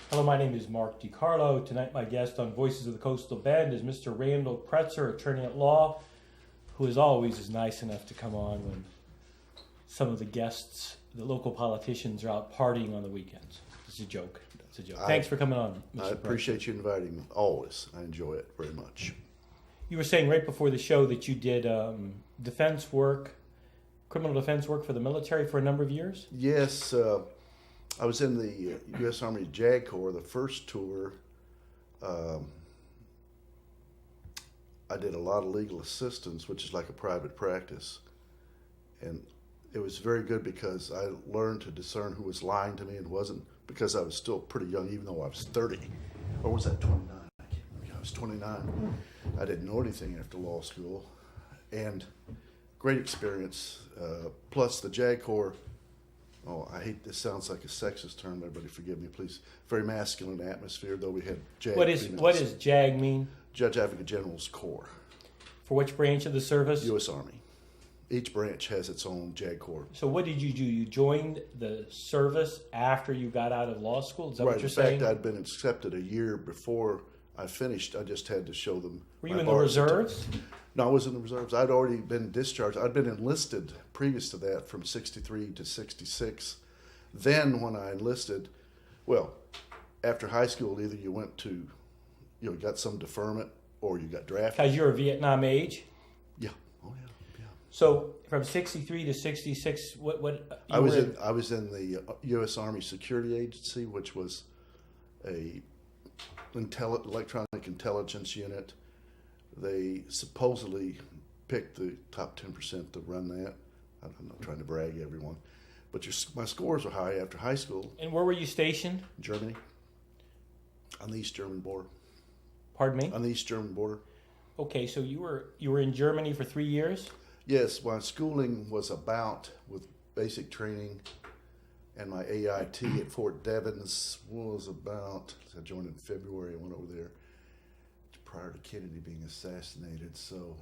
Hello, my name is Mark DiCarlo. Tonight my guest on Voices of the Coastal Bend is Mr. Randall Pretzer, attorney at law, who as always is nice enough to come on when some of the guests, the local politicians, are out partying on the weekends. It's a joke. It's a joke. Thanks for coming on, Mr. I appreciate you inviting me. Always. I enjoy it very much. You were saying right before the show that you did defense work, criminal defense work for the military for a number of years? Yes, I was in the U.S. Army JAG Corps, the first tour. I did a lot of legal assistance, which is like a private practice. And it was very good because I learned to discern who was lying to me and wasn't, because I was still pretty young, even though I was 30. Or was that 29? I can't remember. I was 29. I didn't know anything after law school. And great experience. Plus the JAG Corps, I hate this, sounds like a sexist term, everybody forgive me, please. Very masculine atmosphere, though we had JAG What females. does JAG mean? Judge Advocate General's Corps. For which branch of the service? U.S. Army. Each branch has its own JAG Corps. So what did you do? You joined the service after you got out of law school? Is that Right. what you're In saying? fact, I'd been accepted a year before I finished. I just had to show them. Were you my in the bar reserves? certificate. No, I was in the reserves. I'd already been discharged. I'd been enlisted previous to that from 63 to 66. Then when I enlisted, well, after high school, either you went to, got some deferment or you got drafted. Because you're a Vietnam age? Yeah. Oh, yeah. So from 63 to 66, I was in the U.S. Army Security Agency, which was a electronic intelligence unit. They supposedly picked the top 10% to run that. I'm not trying to brag, everyone, but my scores were high after high school. And where were you stationed? Germany, on the East German border. Pardon me? On the East German border. Okay, so you were in Germany for 3 years? Yes, my schooling was about with basic training, and my AIT at Fort Devens was about, I joined in February, I went over there prior to Kennedy being assassinated, so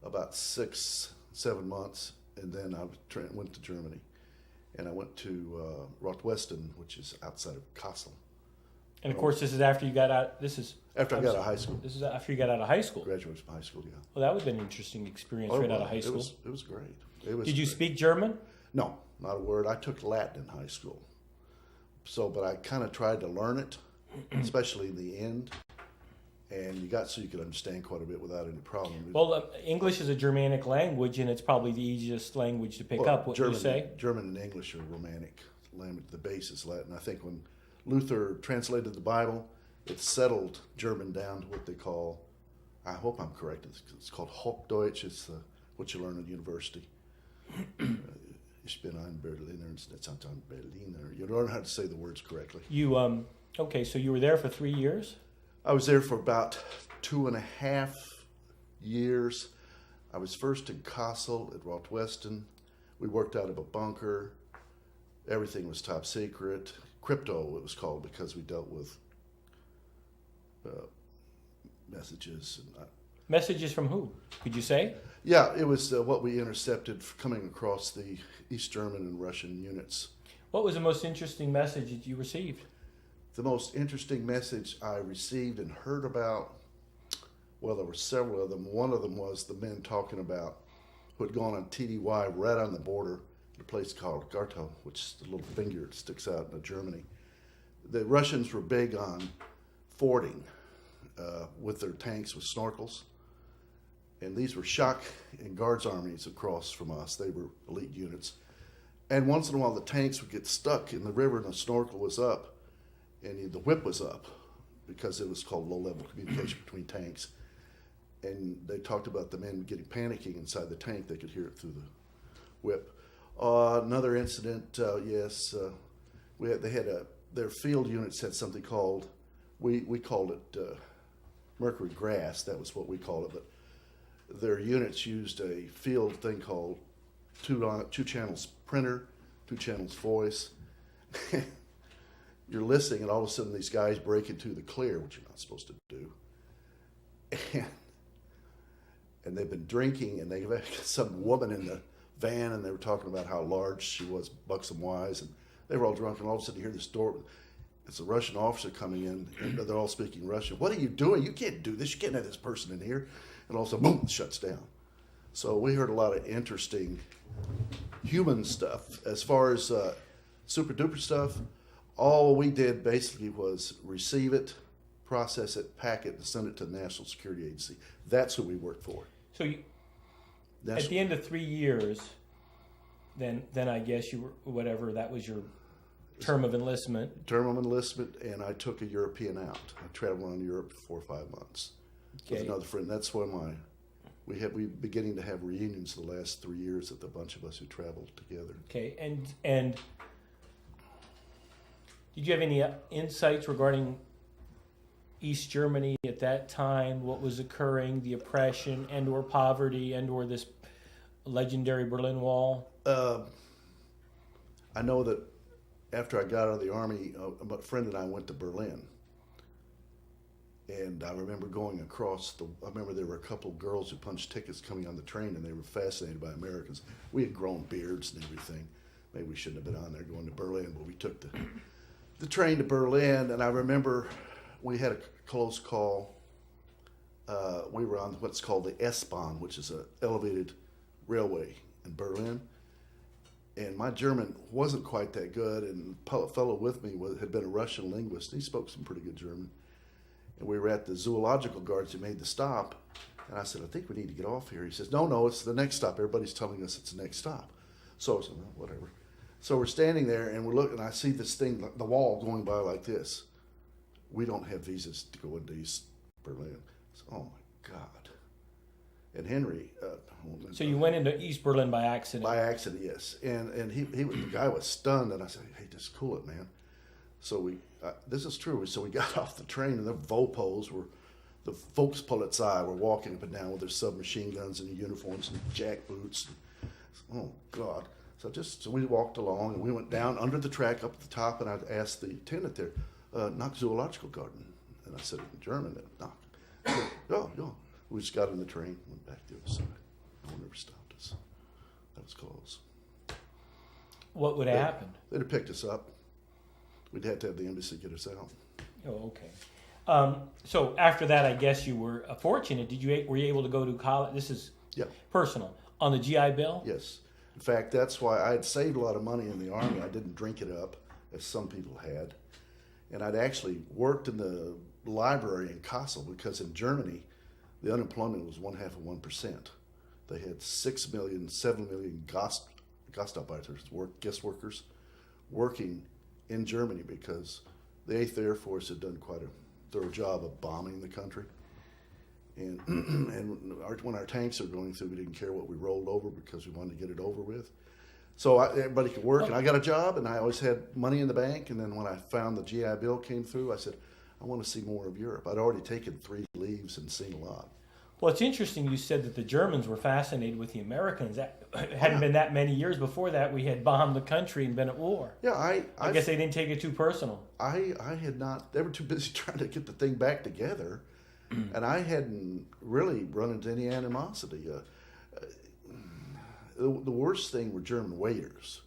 about 6-7 months, and then I went to Germany, and I went to Rottwesten, which is outside of Kassel. And of course, this is after you got out. After I got out of high school. This is after you got out of high school. Graduated from high school, yeah. Well, that would have been an interesting experience right out of high school. It was great. Did you speak German? No, not a word. I took Latin in high school. But I kind of tried to learn it, especially in the end. And so you could understand quite a bit without any problem. Well, English is a Germanic language, and it's probably the easiest language to pick up. What you say? German and English are Romantic language. The base is Latin. I think when Luther translated the Bible, it settled German down to what they call, I hope I'm correct, it's called Hochdeutsch. It's what you learn at university. Ich bin ein Berliner, it's not ein Berliner. You learn how to say the words correctly. Okay, so you were there for 3 years? I was there for about 2.5 years. I was first in Kassel at Rottwesten. We worked out of a bunker. Everything was top secret. Crypto, it was called, because we dealt with messages. Messages from who? Could you say? Yeah, it was what we intercepted coming across the East German and Russian units. What was the most interesting message that you received? The most interesting message I received and heard about, well, there were several of them. One of them was the men talking about who had gone on TDY right on the border, a place called Gartow, which is the little finger that sticks out in Germany. The Russians were big on fording with their tanks with snorkels. And these were shock and guards armies across from us. They were elite units. And once in a while, the tanks would get stuck in the river and the snorkel was up and the whip was up because it was called low-level communication between tanks. And they talked about the men getting panicking inside the tank. They could hear it through the whip. Another incident, yes, their field units had something called, we called it mercury grass. That was what we called it. But their units used a field thing called two channels printer, 2 channels voice. You're listening, and all of a sudden these guys break into the clear, which you're not supposed to do. And they've been drinking, and they had some woman in the van, and they were talking about how large she was, buxom wise, and they were all drunk, and all of a sudden you hear this door, it's a Russian officer coming in, and they're all speaking Russian. What are you doing? You can't do this. You can't have this person in here. And also, boom, it shuts down. So we heard a lot of interesting human stuff. As far as super duper stuff, all we did basically was receive it, process it, pack it, and send it to the National Security Agency. That's who we worked for. So at the end of 3 years, then I guess you were, whatever, that was your term of enlistment. Term of enlistment, and I took a European out. I traveled around Europe for 4 or 5 months with another friend. That's when we beginning to have reunions the last 3 years of the bunch of us who traveled together. Okay, and did you have any insights regarding East Germany at that time? What was occurring, the oppression and/or poverty and/or this legendary Berlin Wall? I know that after I got out of the Army, a friend and I went to Berlin. And I remember going across I remember there were a couple of girls who punched tickets coming on the train, and they were fascinated by Americans. We had grown beards and everything. Maybe we shouldn't have been on there going to Berlin, but we took the train to Berlin, and I remember we had a close call. We were on what's called the S-Bahn, which is an elevated railway in Berlin. And my German wasn't quite that good, and a fellow with me had been a Russian linguist. He spoke some pretty good German. And we were at the zoological gardens. He made the stop, and I said, I think we need to get off here. He says, no, it's the next stop. Everybody's telling us it's the next stop. So I said, well, whatever. So we're standing there, and we're looking, and I see this thing, the wall going by like this. We don't have visas to go into East Berlin. So, oh, my God. And Henry... so you went into East Berlin by accident? By accident, yes. And the guy was stunned, and I said, hey, just cool it, man. So this is true. So we got off the train, and the Vopos were, the Volkspolizei were walking up and down with their submachine guns and uniforms and jack boots. Oh, God. So we walked along, and we went down under the track up at the top, and I asked the attendant there, nach Zoological Garden. And I said in German, knock. Yeah. We just got in the train, went back the other side. No one ever stopped us. That was close. What would have happened? They'd have picked us up. We'd had to have the embassy get us out. Oh, okay. So after that, I guess you were fortunate. Were you able to go to college? This is personal. On the GI Bill? Yes. In fact, that's why I had saved a lot of money in the Army. I didn't drink it up, as some people had. And I'd actually worked in the library in Kassel, because in Germany, the unemployment was 0.5%. They had 6 million, 7 million Gastarbeiters, guest workers, working in Germany because the 8th Air Force had done quite a thorough job of bombing the country. And when our tanks were going through, we didn't care what we rolled over because we wanted to get it over with. So everybody could work, and I got a job, and I always had money in the bank. And then when I found the GI Bill came through, I said, I want to see more of Europe. I'd already taken 3 leaves and seen a lot. Well, it's interesting you said that the Germans were fascinated with the Americans. That hadn't been that many years before that. We had bombed the country and been at war. Yeah, I guess they didn't take it too personal. I had not. They were too busy trying to get the thing back together, and I hadn't really run into any animosity. The worst thing were German waiters.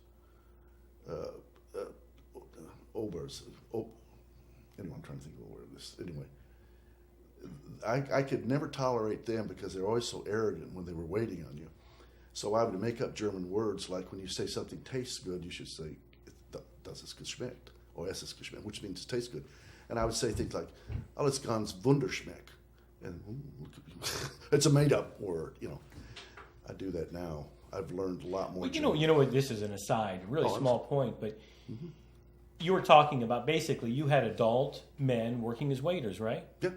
Obers. Anyway, I'm trying to think of the word of this. Anyway. I could never tolerate them because they're always so arrogant when they were waiting on you. So I would make up German words like when you say something tastes good, you should say, das ist geschmeckt, or es ist geschmeckt, which means it tastes good. And I would say things like, alles ganz wunderschmeck. And it's a made-up word, I do that now. I've learned a lot more. Well, you know what, this is an aside, a really small point, but you were talking about basically you had adult men working as waiters, right? Yeah.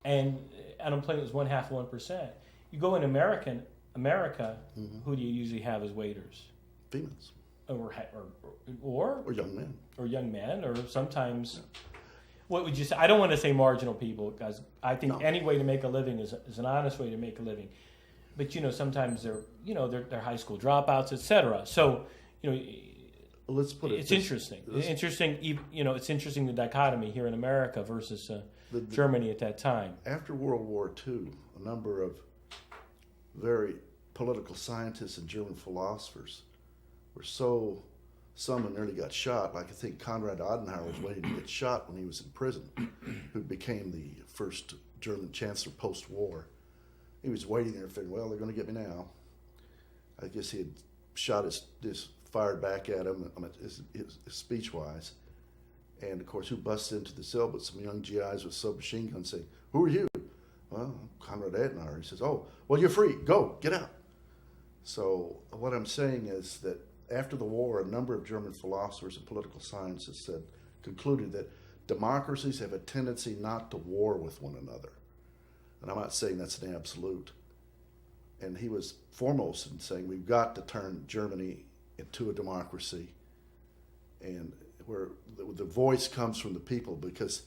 And unemployment was 0.5%. You go in America, who do you usually have as waiters? Females. Or young men. Or young men, or sometimes. What would you say? I don't want to say marginal people, because I think any way to make a living is an honest way to make a living. But sometimes they're high school dropouts, etc. So let's put it. It's interesting. It's interesting the dichotomy here in America versus Germany at that time. After World War II, a number of very political scientists and German philosophers were so someone nearly got shot. Like I think Konrad Adenauer was waiting to get shot when he was in prison, who became the first German chancellor post-war. He was waiting there thinking, well, they're going to get me now. I guess he had shot fired back at him, his speech-wise. And, of course, who busts into the cell but some young GIs with submachine guns saying, who are you? Well, I'm Konrad Adenauer. He says, oh, well, you're free. Go, get out. So what I'm saying is that after the war, a number of German philosophers and political scientists concluded that democracies have a tendency not to war with one another. And I'm not saying that's an absolute. And he was foremost in saying we've got to turn Germany into a democracy, and where the voice comes from the people, because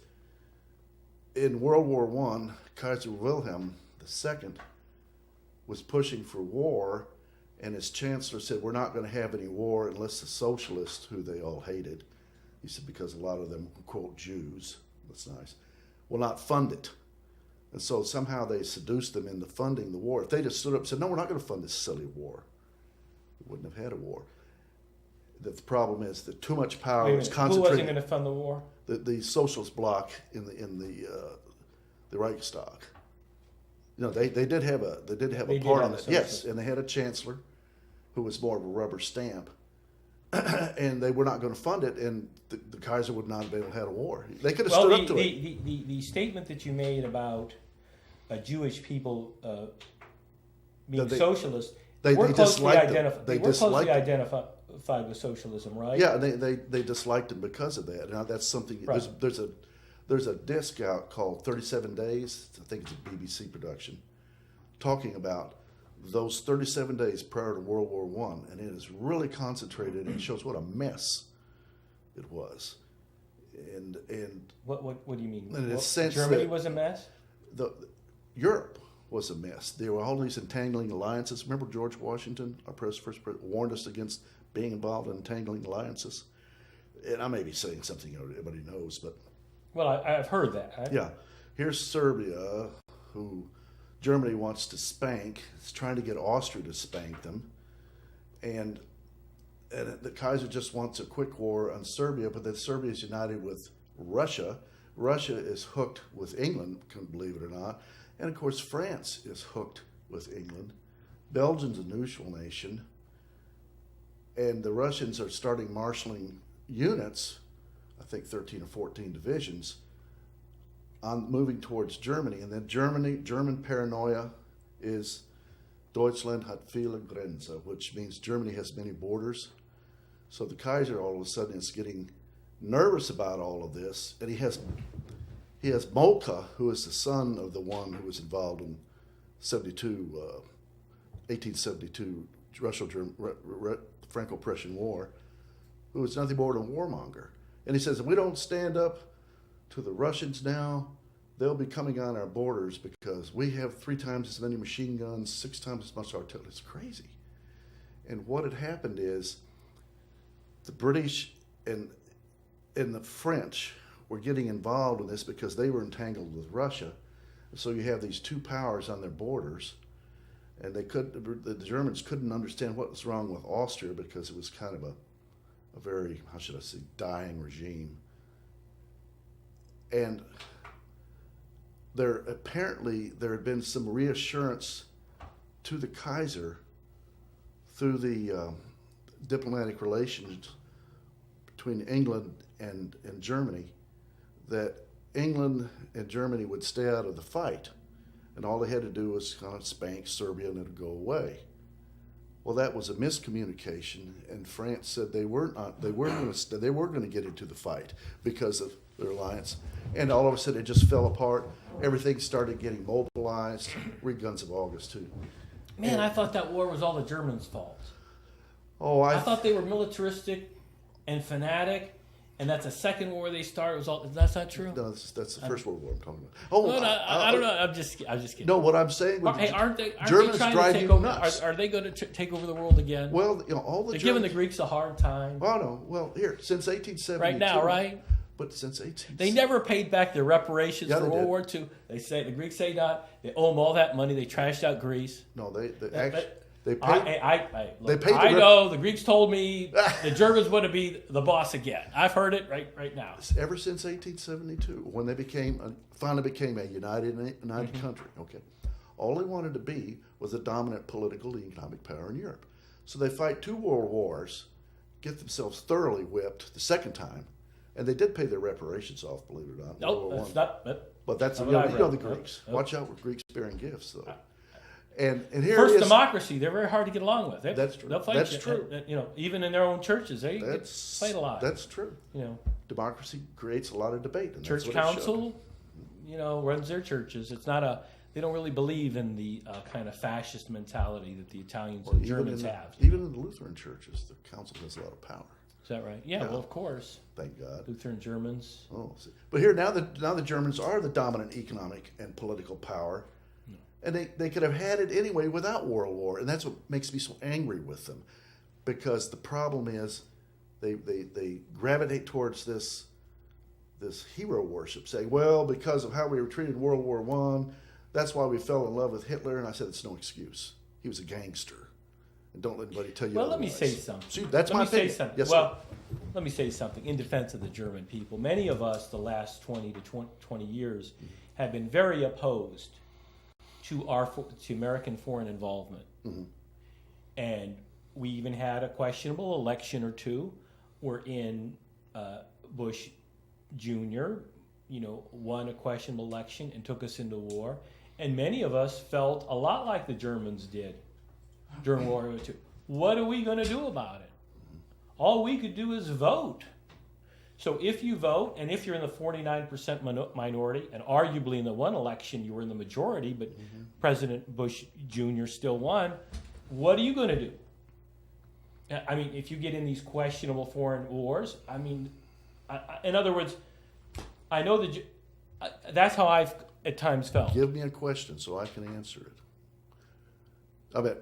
in World War I, Kaiser Wilhelm II was pushing for war, and his chancellor said, we're not going to have any war unless the socialists, who they all hated, he said, because a lot of them were, quote, Jews, that's nice, will not fund it. And so somehow they seduced them into funding the war. If they just stood up and said, no, we're not going to fund this silly war, we wouldn't have had a war. The problem is that too much power was concentrated. Who wasn't going to fund the war? The socialist bloc in the Reichstag. You know, they did have a part on it. Yes, and they had a chancellor who was more of a rubber stamp, and they were not going to fund it, and the Kaiser would not have been able to have a war. They could have stood up to it. The statement that you made about Jewish people being socialist, they closely disliked identified with socialism, right? Yeah, they disliked him because of that. Now that's something. Right. There's a disc out called 37 Days. I think it's a BBC production, talking about those 37 days prior to World War I, and it is really concentrated and shows what a mess it was. And what do you mean? In a sense, Germany was a mess. Europe was a mess. There were all these entangling alliances. Remember George Washington, our first president, warned us against being involved in entangling alliances. And I may be saying something everybody knows, but well, I've heard that. Yeah, here's Serbia, who Germany wants to spank. It's trying to get Austria to spank them, and the Kaiser just wants a quick war on Serbia, but then Serbia is united with Russia. Russia is hooked with England, believe it or not, and of course France is hooked with England. Belgium's a neutral nation, and the Russians are starting marshaling units, I think 13 or 14 divisions, on moving towards Germany. And then German paranoia is Deutschland hat viele Grenzen, which means Germany has many borders. So the Kaiser all of a sudden is getting nervous about all of this, and he has Moltke, who is the son of the one who was involved in 1872 Franco-Prussian War, who was nothing more than a warmonger. And he says, if we don't stand up to the Russians now, they'll be coming on our borders because we have 3 times as many machine guns, 6 times as much artillery. It's crazy. And what had happened is the British and the French were getting involved in this because they were entangled with Russia. So you have these 2 powers on their borders, and the Germans couldn't understand what was wrong with Austria because it was kind of a very, how should I say, dying regime. And there had been some reassurance to the Kaiser through the diplomatic relations between England and Germany, that England and Germany would stay out of the fight, and all they had to do was kind of spank Serbia and it would go away. Well, that was a miscommunication, and France said they were going to get into the fight because of their alliance, and all of a sudden it just fell apart. Everything started getting mobilized. Read Guns of August too. Man, I thought that war was all the Germans' fault. Oh, I thought they were militaristic and fanatic, and that's the second war they started. That's not true. No, that's the First World War I'm talking about. Oh, no, I don't know. I'm just kidding. No, what I'm saying was, aren't they Germans trying drive to take you over? nuts. Are they going to take over the world again? Well, all the They're Germans, giving the Greeks a hard time. Oh no, well here since 1872. Right now, right? But since 18, they never paid back their reparations for World did. War II. They say the Greeks say not. They owe them all that money. They trashed out Greece. No, They paid. I know the Greeks told me the Germans want to be the boss again. I've heard it right now. Ever since 1872, when they finally became a united country. Okay, all they wanted to be was a dominant political and economic power in Europe. So they fight 2 world wars, get themselves thoroughly whipped the second time, and they did pay their reparations off, believe it or not. No, that's not. But that's not the Greeks. Nope. Watch out with Greeks bearing gifts, though. And here First it is. democracy, they're very hard to get along with. That's true. They'll fight That's you. true. And, even in their own churches, they get fight a lot. That's true. Democracy creates a lot of debate. And Church council, runs their churches. It's not they don't really believe in the kind of fascist mentality that the Italians and Germans have. Even in the Lutheran churches, the council has a lot of power. Is that right? Yeah, well, of course. Thank God. Lutheran Germans. Oh, see. But here now the Germans are the dominant economic and political power, and they could have had it anyway without World War, and that's what makes me so angry with them, because the problem is they gravitate towards this hero worship, saying, well, because of how we were treated in World War I, that's why we fell in love with Hitler. And I said, it's no excuse. He was a gangster. And don't let anybody tell you otherwise. Let me say something. See, that's my opinion. Yes, well, let me say something in defense of the German people. Many of us, the last 20 years, have been very opposed to American foreign involvement. Mm-hmm. And we even had a questionable election or two wherein Bush Jr., won a questionable election and took us into war. And many of us felt a lot like the Germans did during World War II. What are we going to do about it? All we could do is vote. So if you vote, and if you're in the 49% minority, and arguably in the one election you were in the majority, but President Bush Jr. still won, what are you going to do? I mean, if you get in these questionable foreign wars, in other words, I know that that's how I've at times felt. Give me a question so I can answer it. I bet.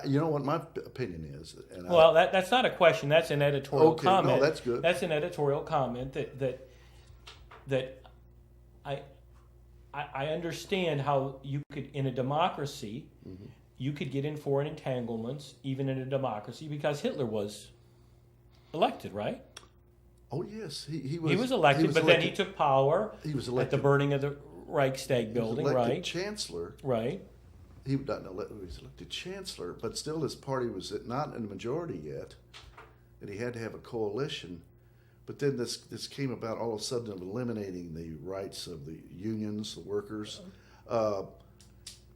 You know what my opinion is. And that's not a question. That's an editorial comment. No, that's good. That's an editorial comment that I understand how you could, in a democracy, you could get in foreign entanglements, even in a democracy, because Hitler was elected, right? Oh yes, he was elected, but then he took power. He was elected at the burning of the Reichstag building, right? Chancellor, right? He was elected chancellor, but still his party was not in the majority yet, and he had to have a coalition. But then this came about all of a sudden of eliminating the rights of the unions, the workers,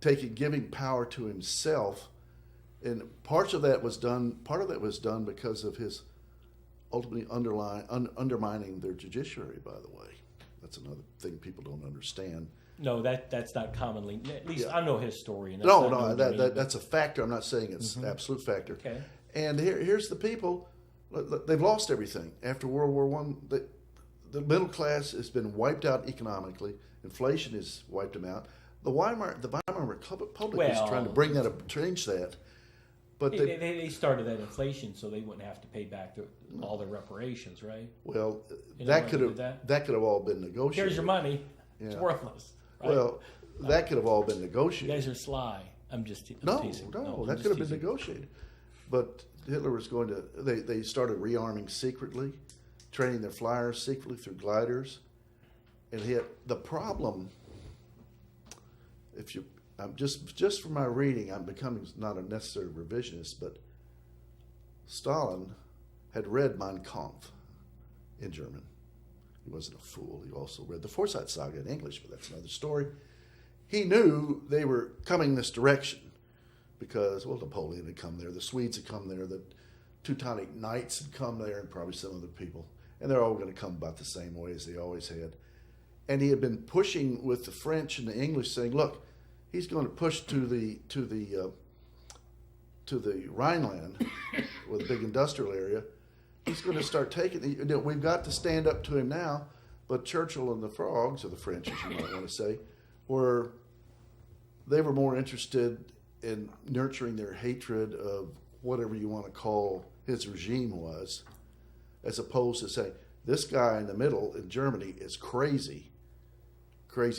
giving power to himself, and part of that was done because of his ultimately undermining their judiciary. By the way, that's another thing people don't understand. No, that's not commonly. At least I'm no historian. That's a factor. I'm not saying it's an absolute factor. Okay. And here's the people. They've lost everything after World War I. The middle class has been wiped out economically. Inflation has wiped them out. The Weimar Republic is trying to bring that up, change that. But they started that inflation so they wouldn't have to pay back all their reparations, right? Well, that could have all been negotiated. Here's your money. Yeah. It's worthless. Right? Well, that could have all been negotiated. You guys are sly. I'm just teasing. No, that could have been negotiated. But Hitler was going to. They started rearming secretly, training their flyers secretly through gliders, and the problem. I'm just from my reading, I'm becoming not a necessary revisionist, but Stalin had read Mein Kampf in German. He wasn't a fool. He also read the Forsyte Saga in English, but that's another story. He knew they were coming this direction because, Napoleon had come there, the Swedes had come there, the Teutonic Knights had come there, and probably some other people. And they're all going to come about the same way as they always had. And he had been pushing with the French and the English, saying, look, he's going to push to the Rhineland with a big industrial area. He's going to start taking. We've got to stand up to him now. But Churchill and the Frogs, or the French, as you might want to say, were more interested in nurturing their hatred of whatever you want to call his regime was, as opposed to saying this guy in the middle in Germany is crazy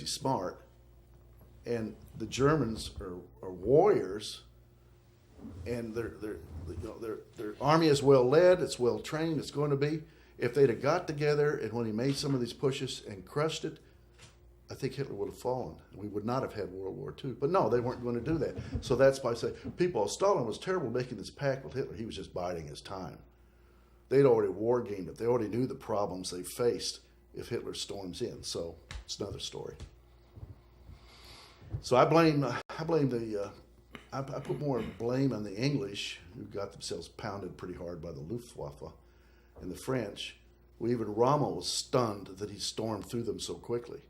smart. And the Germans are warriors, and their army is well led, it's well trained, it's going to be. If they'd have got together and when he made some of these pushes and crushed it, I think Hitler would have fallen. We would not have had World War II. But no, they weren't going to do that. So that's why I say Stalin was terrible making this pact with Hitler. He was just biding his time. They'd already war gamed it. They already knew the problems they faced if Hitler storms in. So it's another story. So I put more blame on the English, who got themselves pounded pretty hard by the Luftwaffe, and the French. Well, even Rommel was stunned that he stormed through them so quickly.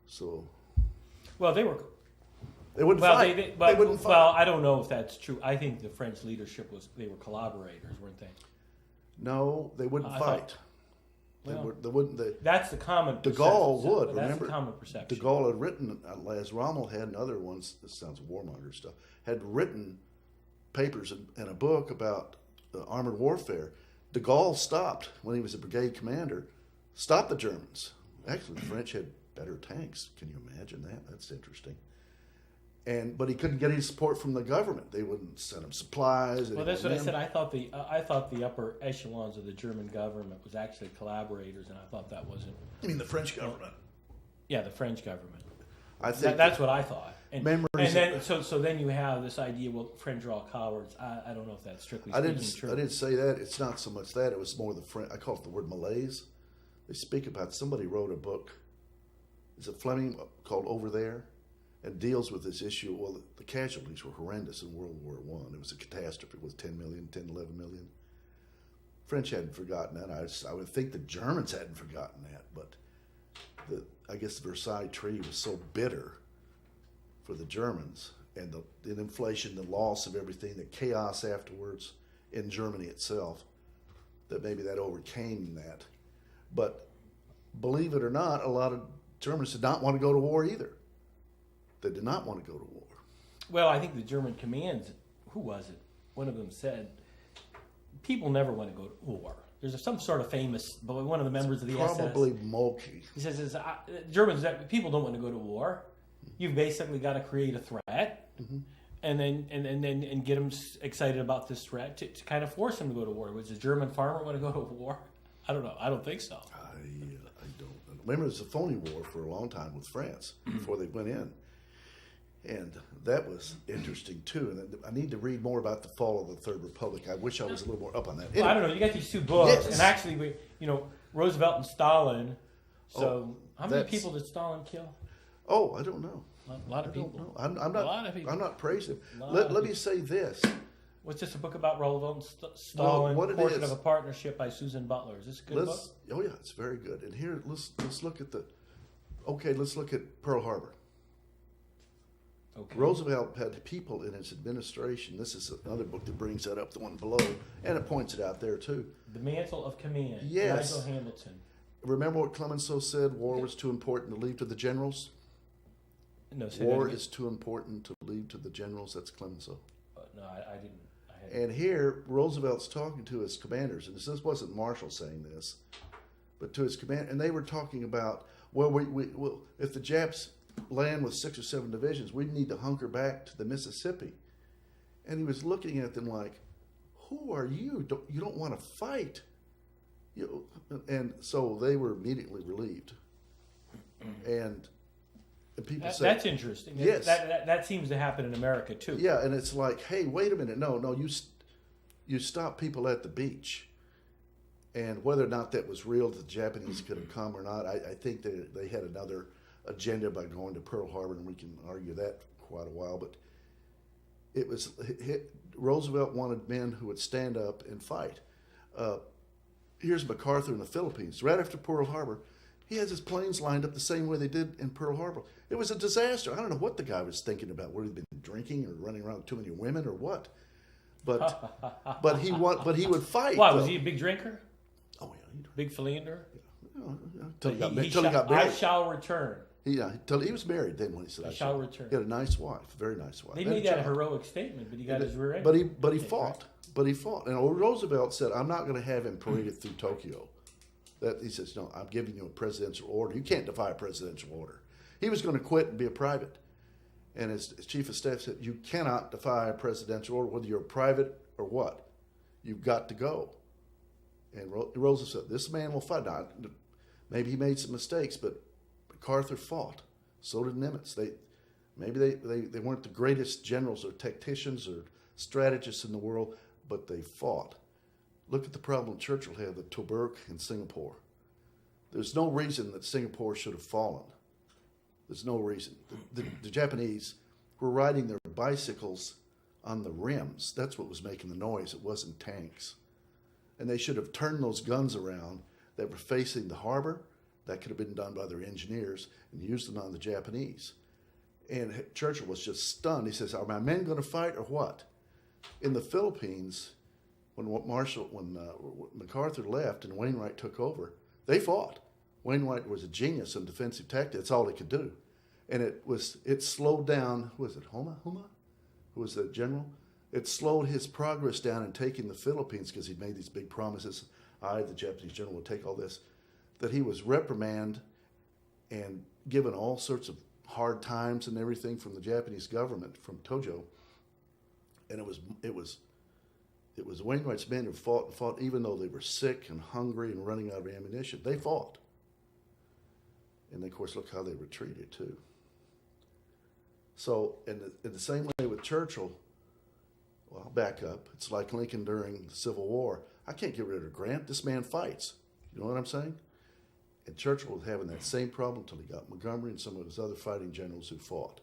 So, Well, they wouldn't fight. They wouldn't fight. Well, I don't know if that's true. I think the French leadership they were collaborators, weren't they? No, they wouldn't fight. They wouldn't. That's the common. De Gaulle would. That's Remember, the common perception. De Gaulle had written, as Rommel had, and other ones. This sounds warmonger stuff. Had written papers and a book about armored warfare. De Gaulle stopped when he was a brigade commander. Stopped the Germans. Actually, the French had better tanks. Can you imagine that? That's interesting. But he couldn't get any support from the government. They wouldn't send him supplies. Well, that's what I said. I thought the upper echelons of the German government was actually collaborators, and I thought that wasn't. You mean the French government? Yeah, the French government. I think that's what I thought. And memories. And then so then you have this idea. Well, French are all cowards. I don't know if that's strictly speaking true. I didn't say that. It's not so much that. It was more the French. I call it the word malaise. They speak about. Somebody wrote a book. Is it Fleming, called Over There? And deals with this issue. Well, the casualties were horrendous in World War I. It was a catastrophe with 10 to 11 million. French hadn't forgotten that. I would think the Germans hadn't forgotten that. But I guess the Versailles Treaty was so bitter for the Germans, and the inflation, the loss of everything, the chaos afterwards in Germany itself, that maybe that overcame that. But believe it or not, a lot of Germans did not want to go to war either. They did not want to go to war. Well, I think the German commands, who was it? One of them said, people never want to go to war. There's some sort of famous, but one of the members of the SS. Probably Moltke. He says, Germans, people don't want to go to war. You've basically got to create a threat, and then get them excited about this threat to kind of force them to go to war. Was a German farmer want to go to war? I don't know. I don't think so. I don't know. Remember, it was a phony war for a long time with France before they went in. And that was interesting, too. And I need to read more about the fall of the Third Republic. I wish I was a little more up on that. Anyway. Well, I don't know. You got these two books. Yes. And actually, Roosevelt and Stalin. So how many people did Stalin kill? Oh, I don't know. A lot of people. I'm not, a lot of people. I'm not praising him. Let me say this. What's this, a book about Roosevelt and Stalin, Portrait of a Partnership by Susan Butler? Is this a good book? Oh, yeah, it's very good. And here, let's look at let's look at Pearl Harbor. Okay. Roosevelt had people in his administration. This is another book that brings that up, the one below, and it points it out there too. The Mantle of Command. Yes. Nigel Hamilton. Remember what Clemenceau said? War was too important to leave to the generals. No, war is too important to leave to the generals. That's Clemenceau. No, I didn't. And here, Roosevelt's talking to his commanders, and this wasn't Marshall saying this, but to his command, and they were talking about, well, if the Japs land with 6 or 7 divisions, we need to hunker back to the Mississippi. And he was looking at them like, who are you? You don't want to fight. And so they were immediately relieved. And people say, that's interesting. Yes. That seems to happen in America too. Yeah, and it's like, hey, wait a minute. No, you stop people at the beach. And whether or not that was real, the Japanese could have come or not, I think they had another agenda by going to Pearl Harbor, and we can argue that for quite a while. But it was Roosevelt wanted men who would stand up and fight. Here's MacArthur in the Philippines. Right after Pearl Harbor, he has his planes lined up the same way they did in Pearl Harbor. It was a disaster. I don't know what the guy was thinking about. Whether he'd been drinking or running around with too many women or what. But he would fight. Why, was he a big drinker? Oh yeah, big philanderer. Until he got married. I shall return. Till he was married then when he said, I shall return. He had a nice wife, very nice wife. He made that a heroic statement, but he got his rear end. But he fought. But he fought. And Roosevelt said, I'm not going to have him paraded through Tokyo. He says, no, I'm giving you a presidential order. You can't defy a presidential order. He was going to quit and be a private. And his chief of staff said, "You cannot defy a presidential order, whether you're private or what. You've got to go." And Roosevelt said, "This man will fight." Now, maybe he made some mistakes, but MacArthur fought. So did Nimitz. They weren't the greatest generals or tacticians or strategists in the world, but they fought. Look at the problem Churchill had with Tobruk and Singapore. There's no reason that Singapore should have fallen. There's no reason. The Japanese were riding their bicycles on the rims. That's what was making the noise. It wasn't tanks. And they should have turned those guns around that were facing the harbor. That could have been done by their engineers, and used them on the Japanese. And Churchill was just stunned. He says, "Are my men going to fight or what?" In the Philippines, when MacArthur left and Wainwright took over, they fought. Wainwright was a genius in defensive tactics. That's all he could do. And it slowed down, who was it, Homa? Who was the general? It slowed his progress down in taking the Philippines because he'd made these big promises. The Japanese general, will take all this. That he was reprimanded and given all sorts of hard times and everything from the Japanese government, from Tojo. And it was Wainwright's men who fought and fought, even though they were sick and hungry and running out of ammunition. They fought. And of course, look how they retreated too. So, in the same way with Churchill, well, I'll back up. It's like Lincoln during the Civil War. I can't get rid of Grant. This man fights. You know what I'm saying? And Churchill was having that same problem until he got Montgomery and some of his other fighting generals who fought.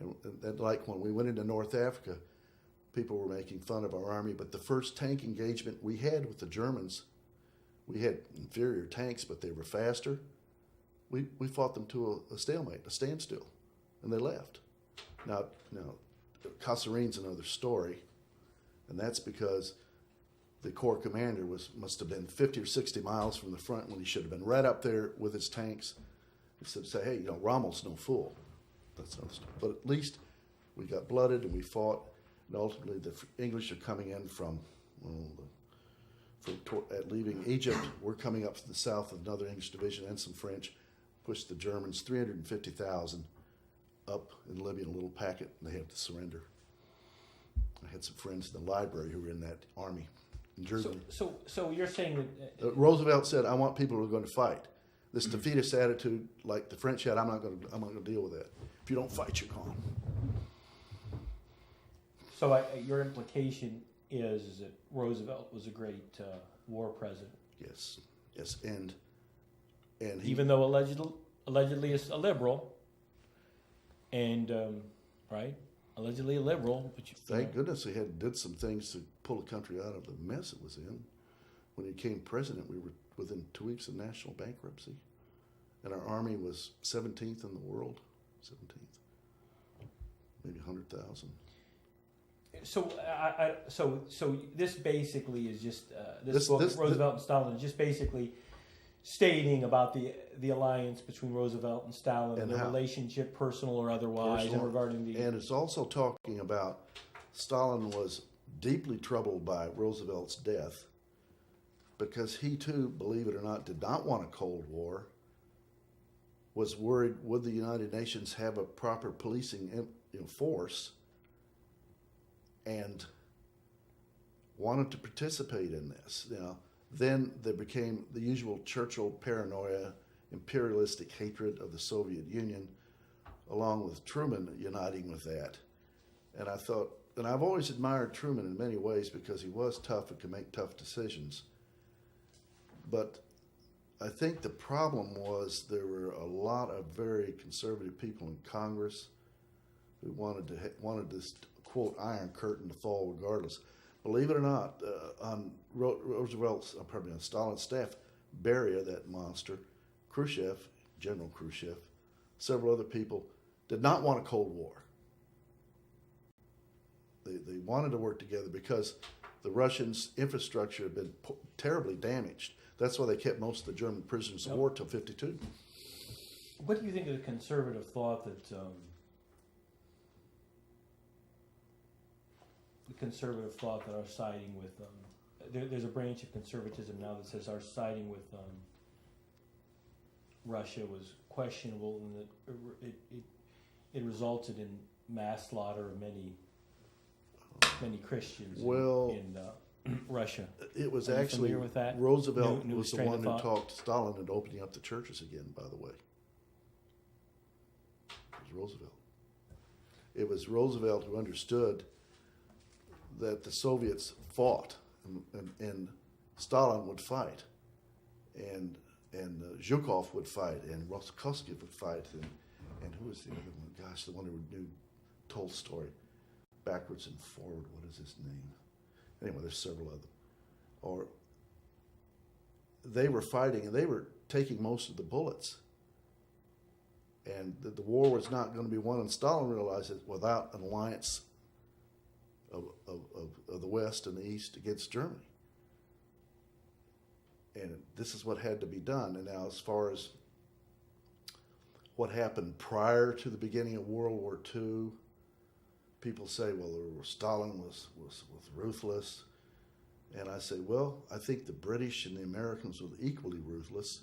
And like when we went into North Africa, people were making fun of our army, but the first tank engagement we had with the Germans, we had inferior tanks, but they were faster. We fought them to a stalemate, a standstill, and they left. Now Kasserines another story, and that's because the Corps commander must have been 50 or 60 miles from the front when he should have been right up there with his tanks. He said, "Hey, Rommel's no fool." That's another story. But at least we got blooded and we fought, and ultimately the English are coming in from leaving Egypt. We're coming up to the south of another English division and some French. Pushed the Germans 350,000 up in Libya in a little packet, and they had to surrender. I had some friends in the library who were in that army in Germany. So you're saying that Roosevelt said, "I want people who are going to fight." This defeatist attitude, like the French had, I'm not going to deal with that. If you don't fight, you're gone. So your implication is that Roosevelt was a great war president. Yes, and he, even though allegedly is a liberal, and allegedly a liberal. But thank goodness he did some things to pull the country out of the mess it was in. When he became president, we were within 2 weeks of national bankruptcy, and our army was 17th in the world, 17th, maybe 100,000. So this basically is just this book, Roosevelt and Stalin, is just basically stating about the alliance between Roosevelt and Stalin and their relationship, personal or otherwise, and regarding the. And it's also talking about Stalin was deeply troubled by Roosevelt's death because he too, believe it or not, did not want a Cold War. Was worried, would the United Nations have a proper policing force, and wanted to participate in this. Then there became the usual Churchill paranoia, imperialistic hatred of the Soviet Union, along with Truman uniting with that. And I thought, and I've always admired Truman in many ways because he was tough and could make tough decisions. But I think the problem was there were a lot of very conservative people in Congress who wanted this, quote, Iron Curtain to fall regardless. Believe it or not, on Stalin's staff, Beria, that monster, Khrushchev, General Khrushchev, several other people, did not want a Cold War. They wanted to work together because the Russians' infrastructure had been terribly damaged. That's why they kept most of the German prisoners of war till 1952. What do you think of the conservative thought that are siding with there's a branch of conservatism now that says our siding with Russia was questionable and that it resulted in mass slaughter of many Christians in Russia. It was Are you actually familiar with that? Roosevelt New was the train one of who thought? talked Stalin into opening up the churches again, by the way. It was Roosevelt. It was Roosevelt who understood that the Soviets fought and Stalin would fight and Zhukov would fight and Roskovsky would fight and who was the other one? Gosh, the one who knew Tolstoy backwards and forward. What is his name? Anyway, there's several of them. Or they were fighting and they were taking most of the bullets. And the war was not going to be won, and Stalin realized that without an alliance of the West and the East against Germany. And this is what had to be done. And now as far as what happened prior to the beginning of World War II, people say, well, Stalin was ruthless. And I say, well, I think the British and the Americans were equally ruthless.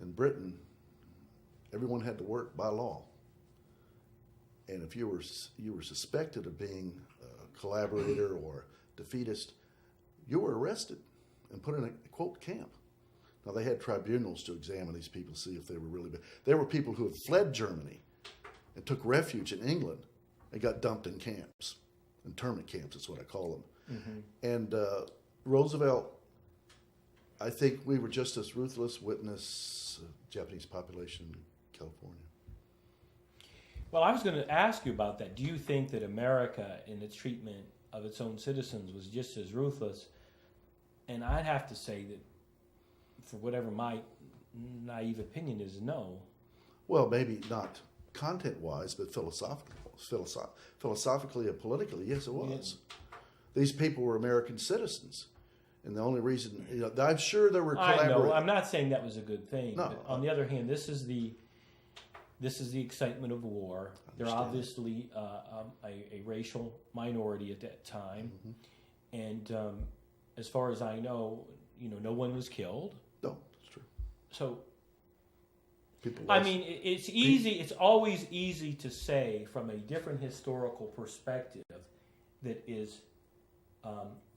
In Britain, everyone had to work by law. And if you were suspected of being a collaborator or defeatist, you were arrested and put in a, quote, camp. Now, they had tribunals to examine these people, see if they were really bad. There were people who had fled Germany and took refuge in England and got dumped in camps, internment camps is what I call them. Mm-hmm. And Roosevelt, I think we were just as ruthless, witness Japanese population in California. Well, I was going to ask you about that. Do you think that America, in its treatment of its own citizens, was just as ruthless? And I'd have to say that, for whatever my naive opinion is, no. Well, maybe not content-wise, but philosophically and politically, yes, it was. Yeah. These people were American citizens, and the only reason, I'm sure there were collaborators. I know. I'm not saying that was a good thing. No. But on the other hand, this is the excitement of war. They're obviously a racial minority at that time, mm-hmm. And as far as I know, no one was killed. No, that's true. So, I mean, it's easy. It's always easy to say from a different historical perspective that is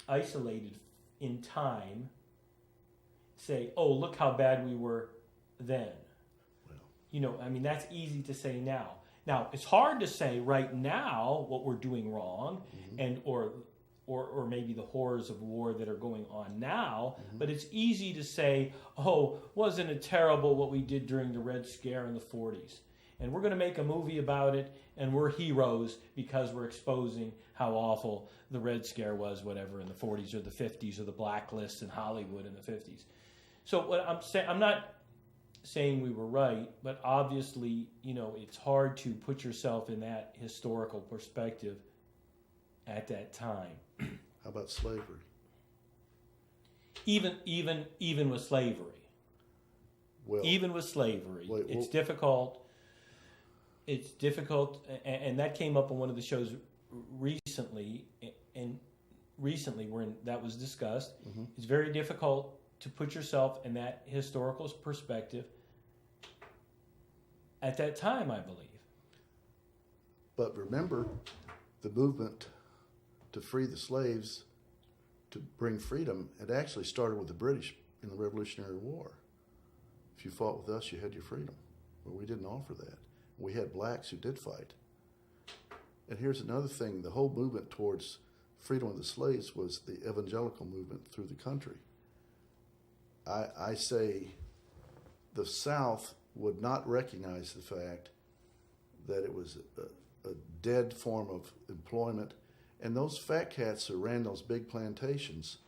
isolated in time. Say, oh, look how bad we were then. Well, I mean, that's easy to say now. Now, it's hard to say right now what we're doing wrong, mm-hmm. and or maybe the horrors of war that are going on now, mm-hmm. but it's easy to say, oh, wasn't it terrible what we did during the Red Scare in the 40s? And we're going to make a movie about it, and we're heroes because we're exposing how awful the Red Scare was, whatever, in the 40s or the 50s, or the blacklist in Hollywood in the 50s. So what I'm saying, I'm not saying we were right, but obviously, it's hard to put yourself in that historical perspective at that time. How about slavery? Even with slavery. Well, even with slavery, it's difficult. It's difficult, and that came up on one of the shows recently, when that was discussed. Mm-hmm. It's very difficult to put yourself in that historical perspective at that time, I believe. But remember, the movement to free the slaves, to bring freedom, it actually started with the British in the Revolutionary War. If you fought with us, you had your freedom. Well, we didn't offer that. We had blacks who did fight. And here's another thing. The whole movement towards freedom of the slaves was the evangelical movement through the country. I say the South would not recognize the fact that it was a dead form of employment. And those fat cats who ran those big plantations,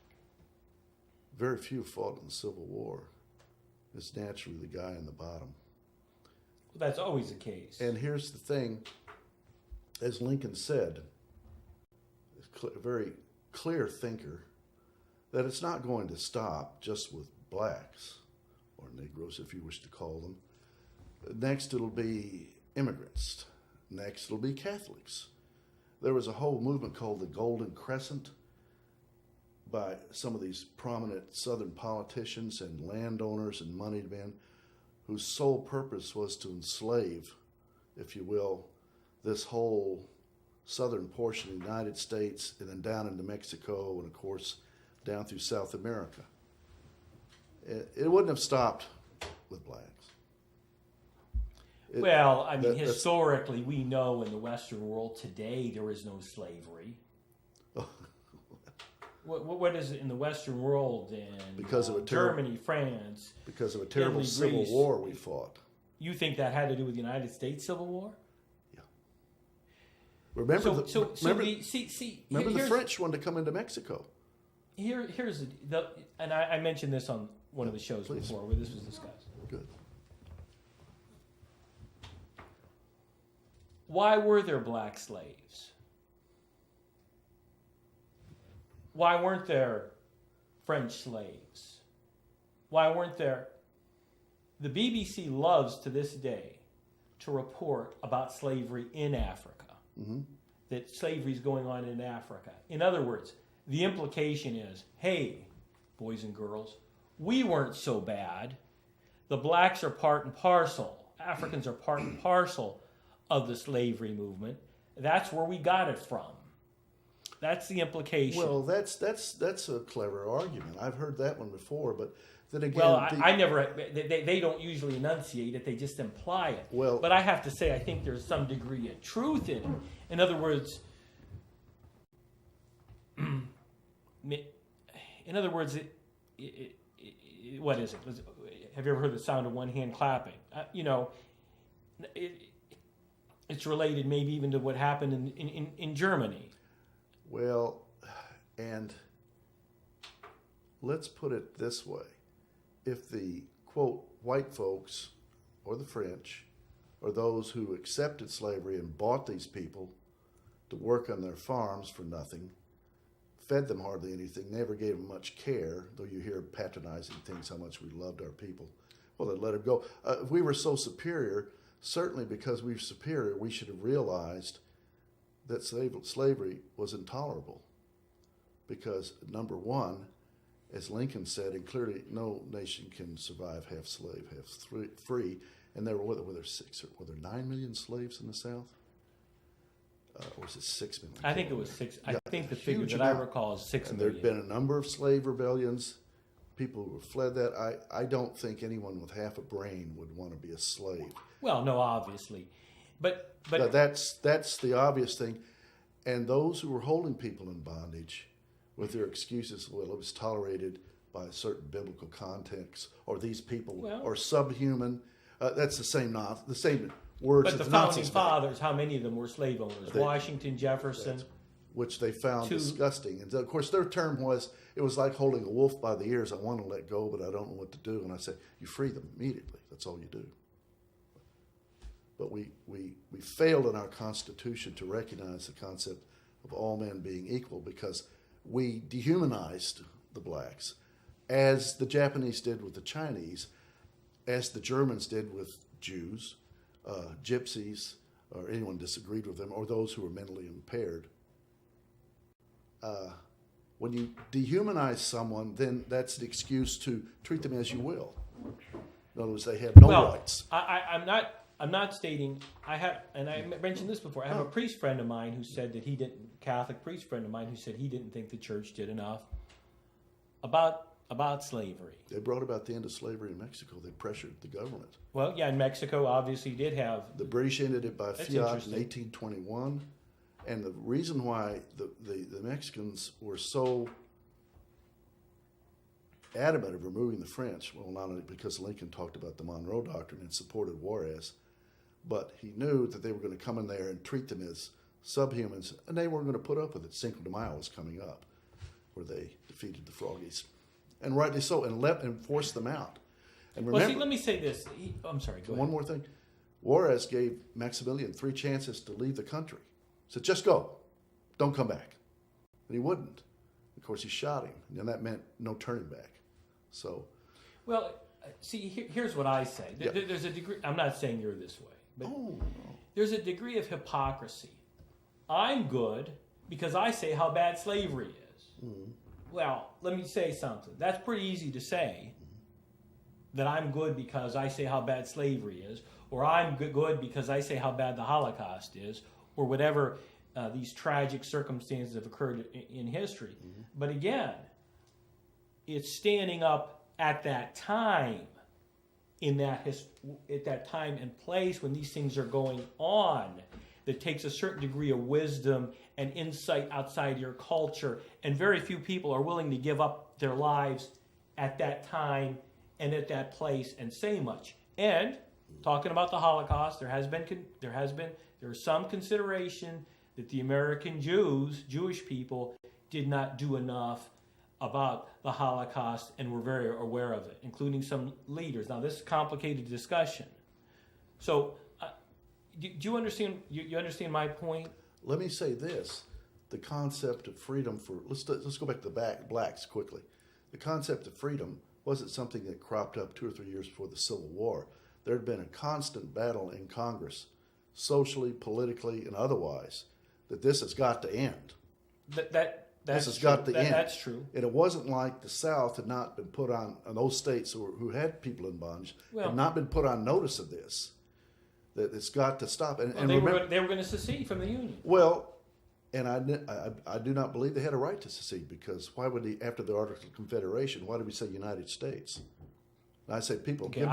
very few fought in the Civil War. It's naturally the guy in the bottom. Well, that's always the case. And here's the thing, as Lincoln said, a very clear thinker, that it's not going to stop just with blacks, or Negroes if you wish to call them. Next it'll be immigrants. Next it'll be Catholics. There was a whole movement called the Golden Crescent by some of these prominent Southern politicians and landowners and moneyed men whose sole purpose was to enslave if you will, this whole southern portion of the United States and then down into Mexico and, of course, down through South America. It wouldn't have stopped with blacks. Historically, we know in the Western world today there is no slavery. What is it in the Western world in because of Germany, France? Because of a terrible Italy, civil Greece. war we fought. You think that had to do with the United States Civil War? Yeah. Remember the French wanted to come into Mexico. And I mentioned this on one of the shows before where this was discussed. Good. Why were there black slaves? Why weren't there French slaves? Why weren't there? The BBC loves to this day to report about slavery in Africa, that slavery is going on in Africa. In other words, the implication is, hey, boys and girls, we weren't so bad. The blacks are part and parcel. Africans are part and parcel of the slavery movement. That's where we got it from. That's the implication. Well, that's a clever argument. I've heard that one before, but then again, I never. They don't usually enunciate it; they just imply it. Well, but I have to say, I think there's some degree of truth in it. In other words, what is it? Have you ever heard the sound of one hand clapping? It's related maybe even to what happened in Germany. Well, and let's put it this way. If the, quote, white folks or the French or those who accepted slavery and bought these people to work on their farms for nothing, fed them hardly anything, never gave them much care, though you hear patronizing things, how much we loved our people, well, they let them go. If we were so superior, certainly because we were superior, we should have realized that slavery was intolerable. Because, number one, as Lincoln said, and clearly no nation can survive half slave, half free, and there were 9 million slaves in the South? Or was it 6 million? I think it was 6. I think the figure that I recall is 6 million. There'd been a number of slave rebellions. People who fled that. I don't think anyone with half a brain would want to be a slave. Well, no, obviously. But that's the obvious thing. And those who were holding people in bondage with their excuses, well, it was tolerated by a certain biblical context, or these people are subhuman. That's the same words. But the founding fathers, how many of them were slave owners? Washington, Jefferson. Which they found disgusting. And of course, their term was, it was like holding a wolf by the ears. I want to let go, but I don't know what to do. And I said, you free them immediately. That's all you do. But we failed in our Constitution to recognize the concept of all men being equal because we dehumanized the blacks, as the Japanese did with the Chinese, as the Germans did with Jews, gypsies, or anyone disagreed with them, or those who were mentally impaired. When you dehumanize someone, then that's the excuse to treat them as you will. In other words, they have no rights. I'm not stating and I mentioned this before. I have a priest friend of mine who said that Catholic priest friend of mine who said he didn't think the church did enough about slavery. They brought about the end of slavery in Mexico. They pressured the government. Well, yeah, in Mexico, obviously, did have the British ended it by fiat in 1821, and the reason why the Mexicans were so adamant of removing the French, well, not only because Lincoln talked about the Monroe Doctrine and supported Juarez, but he knew that they were going to come in there and treat them as subhumans, and they weren't going to put up with it. Cinco de Mayo was coming up, where they defeated the Froggies, and rightly so, and forced them out. And remember, let me say this. I'm sorry, go ahead. One more thing. Juarez gave Maximilian 3 chances to leave the country. He said, just go. Don't come back. And he wouldn't. Of course, he shot him, and that meant no turning back. So, well, see, here's what I say. There's a degree. I'm not saying you're this way, but there's a degree of hypocrisy. I'm good because I say how bad slavery is. Mm-hmm. Well, let me say something. That's pretty easy to say. that I'm good because I say how bad slavery is, or I'm good because I say how bad the Holocaust is, or whatever these tragic circumstances have occurred in history. Mm-hmm. But again, it's standing up at that time, at that time and place when these things are going on, that takes a certain degree of wisdom and insight outside your culture, and very few people are willing to give up their lives at that time and at that place and say much. And talking about the Holocaust, there is some consideration that the American Jewish people, did not do enough about the Holocaust and were very aware of it, including some leaders. Now, this is a complicated discussion. So, do you understand? You understand my point? Let me say this: the concept of freedom for let's go back to the blacks quickly. The concept of freedom wasn't something that cropped up 2 or 3 years before the Civil War. There had been a constant battle in Congress, socially, politically, and otherwise, that this has got to end. That's has true. got to end. That's true. And it wasn't like the South had not been put on those states who had people in bondage, had not been put on notice of this. That it's got to stop. And they were going to secede from the Union. Well, and I do not believe they had a right to secede, because why would they, after the Articles of Confederation, why did we say United States? And I say people. Okay,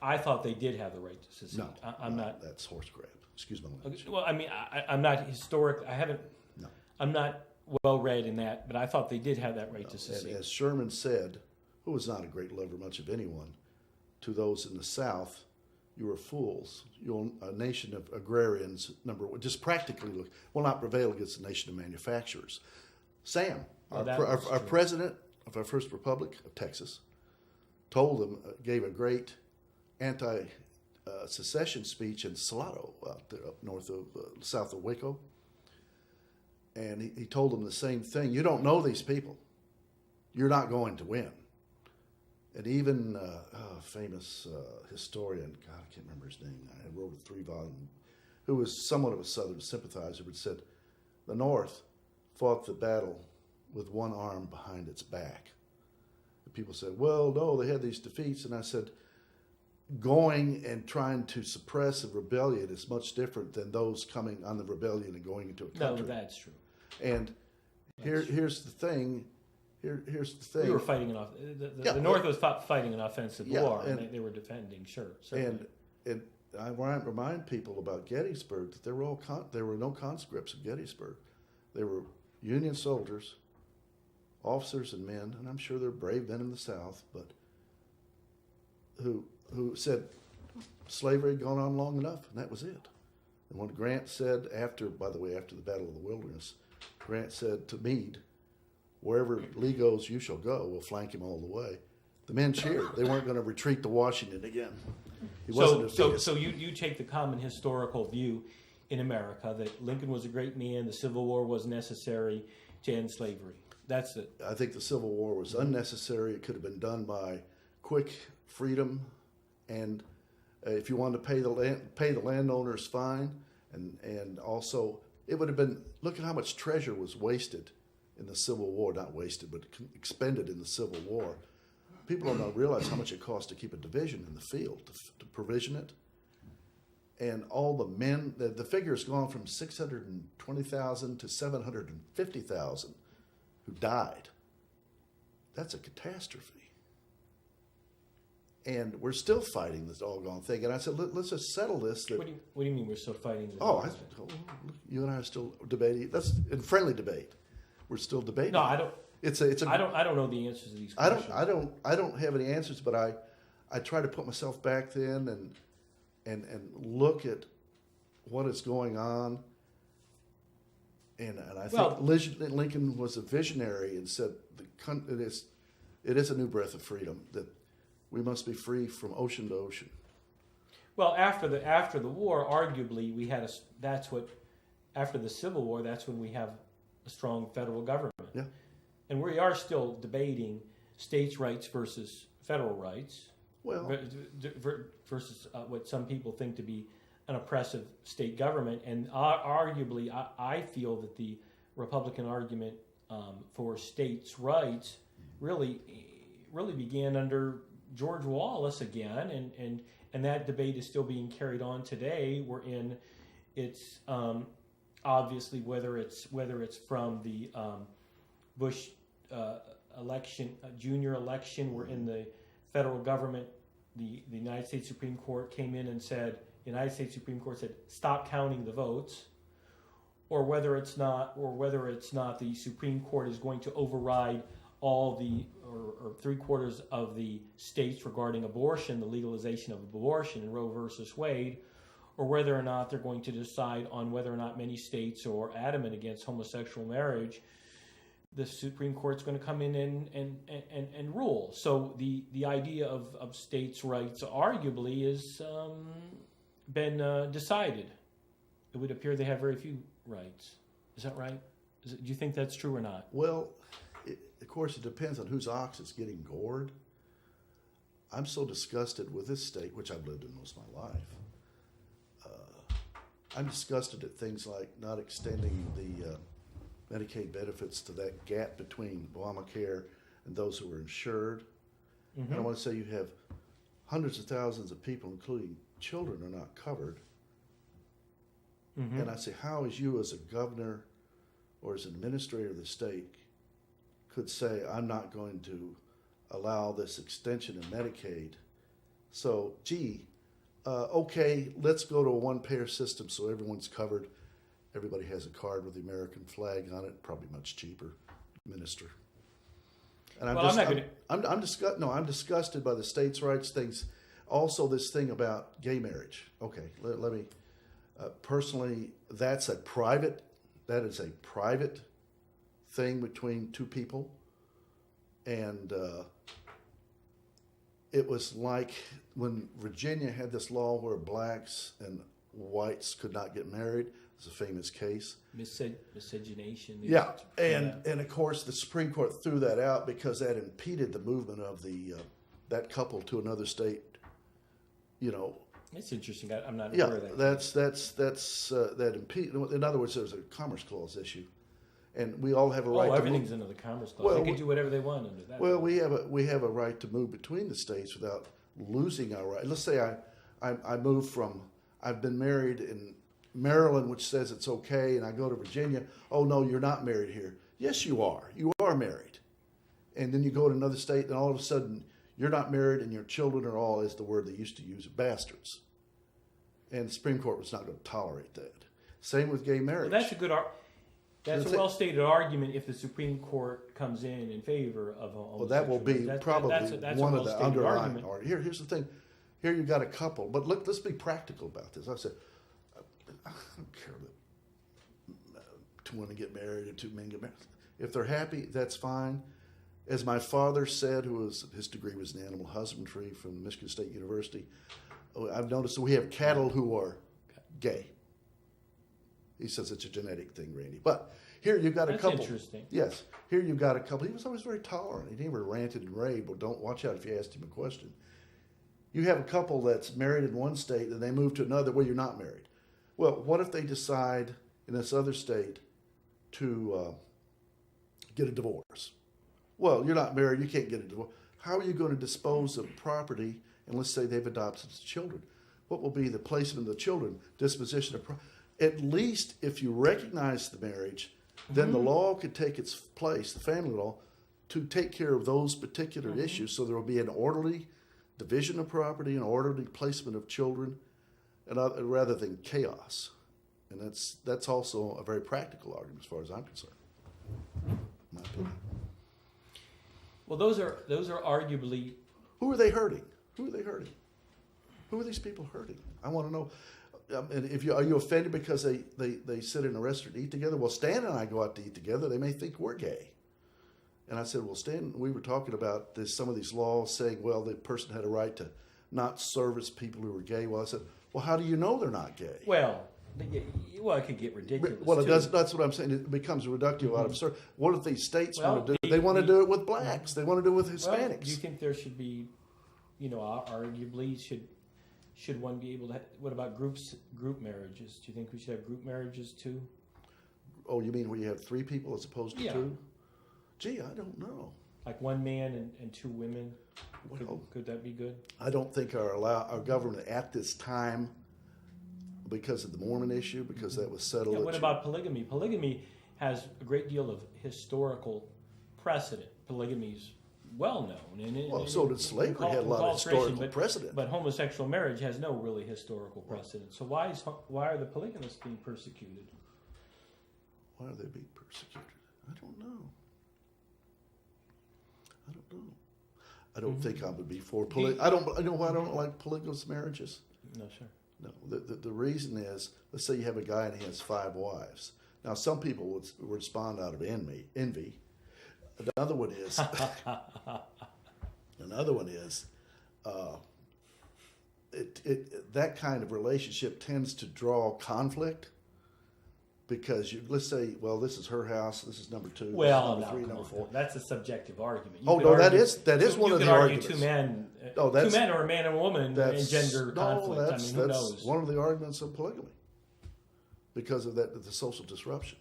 I thought they did have the right to secede. No, I'm not. That's horse crap. Excuse my language. Okay, well, I mean, I'm not historic. I haven't. No. I'm not well read in that, but I thought they did have that right to secede. And as Sherman said, who was not a great lover much of anyone, to those in the South, you are fools. You're a nation of agrarians, number one, just practically will not prevail against a nation of manufacturers. Sam, our president of our first republic of Texas, told them, gave a great anti-secession speech in Salado, up south of Waco. And he told them the same thing. You don't know these people. You're not going to win. And even a famous historian, God, I can't remember his name, I wrote a 3-volume, who was somewhat of a Southern sympathizer, but said, the North fought the battle with one arm behind its back. And people said, well, no, they had these defeats. And I said, going and trying to suppress a rebellion is much different than those coming on the rebellion and going into a country. No, that's true. And here's the thing. Here's the thing. We were fighting the North was fighting an offensive war, and they were defending. Sure. Certainly. And I remind people about Gettysburg that there were no conscripts at Gettysburg. They were Union soldiers, officers and men, and I'm sure they're brave men in the South, but who said slavery had gone on long enough, and that was it. And when Grant said after the Battle of the Wilderness, Grant said to Meade, wherever Lee goes, you shall go. We'll flank him all the way. The men cheered. They weren't going to retreat to Washington again. So you take the common historical view in America that Lincoln was a great man, the Civil War was necessary to end slavery. That's it. I think the Civil War was unnecessary. It could have been done by quick freedom, and if you wanted to pay the landowners fine, and also it would have been, look at how much treasure was wasted in the Civil War, not wasted, but expended in the Civil War. People don't realize how much it costs to keep a division in the field, to provision it. And all the men, the figure's gone from 620,000 to 750,000 who died. That's a catastrophe. And we're still fighting this doggone thing. And I said, let's just settle this. What do you mean we're still fighting this? You and I are still debating. That's in friendly debate. We're still debating. No, I don't. I don't know the answers to these questions. I don't have any answers, but I try to put myself back then and look at what is going on. And I think Lincoln was a visionary and said it is a new breath of freedom, that we must be free from ocean to ocean. Well, after the war, arguably after the Civil War, that's when we have a strong federal government. Yeah. And we are still debating states' rights versus federal rights. Well, versus what some people think to be an oppressive state government. And arguably, I feel that the Republican argument for states' rights really began under George Wallace again, and that debate is still being carried on today. We're in it's obviously whether it's from the Bush election, junior election, we're in the federal government. The United States Supreme Court came in and said, the United States Supreme Court said, stop counting the votes, or whether it's not the Supreme Court is going to override all the or 3/4 of the states regarding abortion, the legalization of abortion in Roe versus Wade, or whether or not they're going to decide on whether or not many states are adamant against homosexual marriage. The Supreme Court's going to come in and rule. So the idea of states' rights arguably is been decided. It would appear they have very few rights. Is that right? Do you think that's true or not? Well, of course, it depends on whose ox is getting gored. I'm so disgusted with this state, which I've lived in most of my life. I'm disgusted at things like not extending the Medicaid benefits to that gap between Obamacare and those who are insured. Mm-hmm. And I want to say you have hundreds of thousands of people, including children, are not covered. Mm-hmm. And I say, how is you as a governor or as an administrator of the state could say, I'm not going to allow this extension of Medicaid? So, okay, let's go to a one-payer system so everyone's covered. Everybody has a card with the American flag on it, probably much cheaper, minister. And I'm disgusted by the states' rights things. Also, this thing about gay marriage. Okay, let me, personally, that is a private thing between two people. And it was like when Virginia had this law where blacks and whites could not get married. It's a famous case. Miscegenation. Yeah, and of course the Supreme Court threw that out because that impeded the movement of that couple to another state. You know. It's interesting. I'm not aware of that. That impede. In other words, there's a Commerce Clause issue, and we all have a right. Everything's under the Commerce Clause. They can do whatever they want under that. Well, we have a right to move between the states without losing our right. Let's say I move from. I've been married in Maryland, which says it's okay, and I go to Virginia. Oh no, you're not married here. Yes, you are. You are married. And then you go to another state, and all of a sudden you're not married, and your children are all, as the word they used to use, bastards. And the Supreme Court was not going to tolerate that. Same with gay marriage. Well, that's a good. That's a well-stated argument if the Supreme Court comes in favor of homosexuality. Well, that will be probably that's one of the underlying arguments. Here's the thing. Here you've got a couple, but look, let's be practical about this. I said, I don't care that two women get married or two men get married. If they're happy, that's fine. As my father said, his degree was in animal husbandry from Michigan State University, I've noticed that we have cattle who are gay. He says it's a genetic thing, Randy. But here you've got a couple. That's interesting. Yes. Here you've got a couple. He was always very tolerant. He never ranted and raved. Well, don't watch out if you asked him a question. You have a couple that's married in one state and they move to another where you're not married. Well, what if they decide in this other state to get a divorce? Well, you're not married. You can't get a divorce. How are you going to dispose of property? And let's say they've adopted children. What will be the placement of the children? Disposition of property? At least if you recognize the marriage, then the law could take its place, the family law, to take care of those particular issues. So there will be an orderly division of property, an orderly placement of children, and rather than chaos. And that's also a very practical argument as far as I'm concerned. In my opinion. Well, those are arguably. Who are they hurting? Who are they hurting? Who are these people hurting? I want to know. And are you offended because they sit in a restaurant and eat together? Well, Stan and I go out to eat together. They may think we're gay. And I said, well, Stan, we were talking about some of these laws saying, well, the person had a right to not service people who were gay. Well, I said, well, how do you know they're not gay? Well, it could get ridiculous. Well, that's what I'm saying. It becomes reductive out of absurd. What if these states want to do? They want to do it with blacks. They want to do it with Hispanics. Well, do you think there should be, arguably should one be able to? What about group marriages? Do you think we should have group marriages too? Oh, you mean where you have three people as opposed to two? Gee, I don't know. Like one man and two women? Well, Could that be good? I don't think our government at this time, because of the Mormon issue, because that was settled. Yeah, what about polygamy? Polygamy has a great deal of historical precedent. Polygamy's well known. And so did slavery. Had a lot of historical precedent. But homosexual marriage has no really historical precedent. So why are the polygamists being persecuted? Why are they being persecuted? I don't know. I don't think I would be for I know why I don't like polygamous marriages. No, sure. No, the reason is, let's say you have a guy and he has 5 wives. Now, some people would respond out of envy. Another one is, that kind of relationship tends to draw conflict, because let's say, well, this is her house, this is number 2, well, this is number 3, number 4. That's a subjective argument. That is one of the arguments. Two men or a man and a woman in gender conflict. Who knows? That's one of the arguments of polygamy, because of that, the social disruption.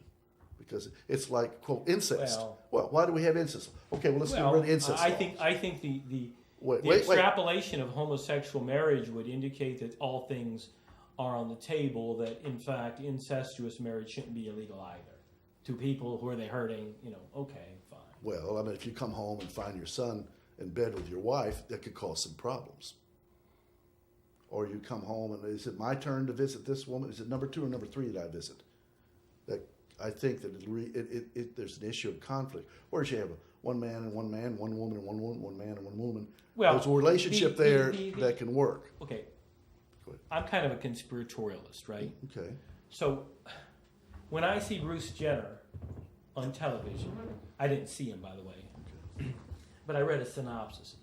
Because it's like, quote, incest. Well, why do we have incest? Okay, well, let's get rid of incest. I think the extrapolation of homosexual marriage would indicate that all things are on the table, that in fact incestuous marriage shouldn't be illegal either. To people who are they hurting, okay, fine. Well, I mean, if you come home and find your son in bed with your wife, that could cause some problems. Or you come home and, is it my turn to visit this woman? Is it number 2 or number 3 that I visit? I think that there's an issue of conflict. Whereas you have one man and one man, one woman and one woman, one man and one woman. Well, there's a relationship that can work. Okay. I'm kind of a conspiratorialist, right? Okay. So when I see Bruce Jenner on television, I didn't see him, by the way, but I read a synopsis.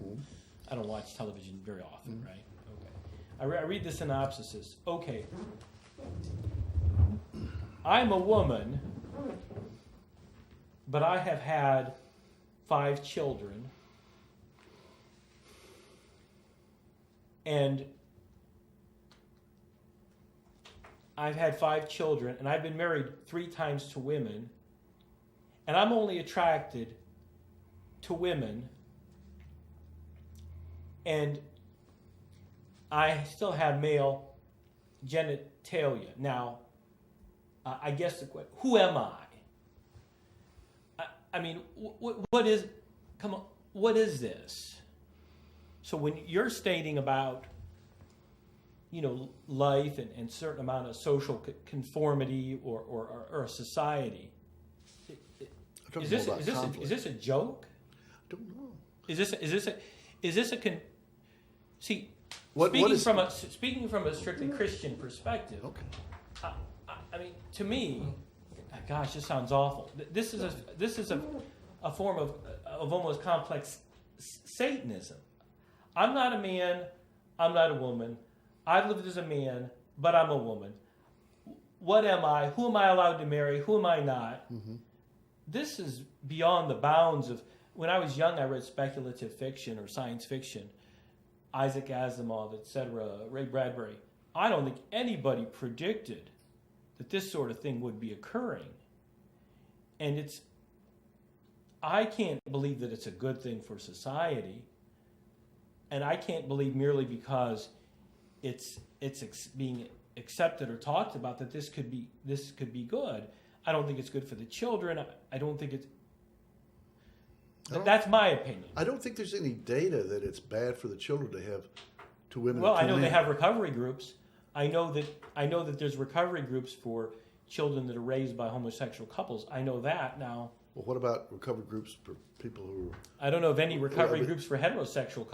Mm-hmm. I don't watch television very often, right? Okay. I read the synopsis. Okay. I'm a woman, but I have had 5 children, and I've had 5 children, and I've been married 3 times to women, and I'm only attracted to women, and I still have male genitalia. Now, I guess the question, who am I? I mean, what is this? So when you're stating about, life and certain amount of social conformity or a society, is this a joke? I don't know. Speaking from a strictly Christian perspective. Okay. I mean, to me, gosh, this sounds awful. This is a form of almost complex Satanism. I'm not a man. I'm not a woman. I've lived as a man, but I'm a woman. What am I? Who am I allowed to marry? Who am I not? Mm-hmm. This is beyond the bounds of. When I was young, I read speculative fiction or science fiction, Isaac Asimov, etc., Ray Bradbury. I don't think anybody predicted that this sort of thing would be occurring. And I can't believe that it's a good thing for society. And I can't believe merely because it's being accepted or talked about that this could be good. I don't think it's good for the children. I don't think it's... That's my opinion. I don't think there's any data that it's bad for the children to have 2 women. Well, I know they have recovery groups. I know that there's recovery groups for children that are raised by homosexual couples. I know that now. Well, what about recovery groups for people who? I don't know of any recovery groups for heterosexual,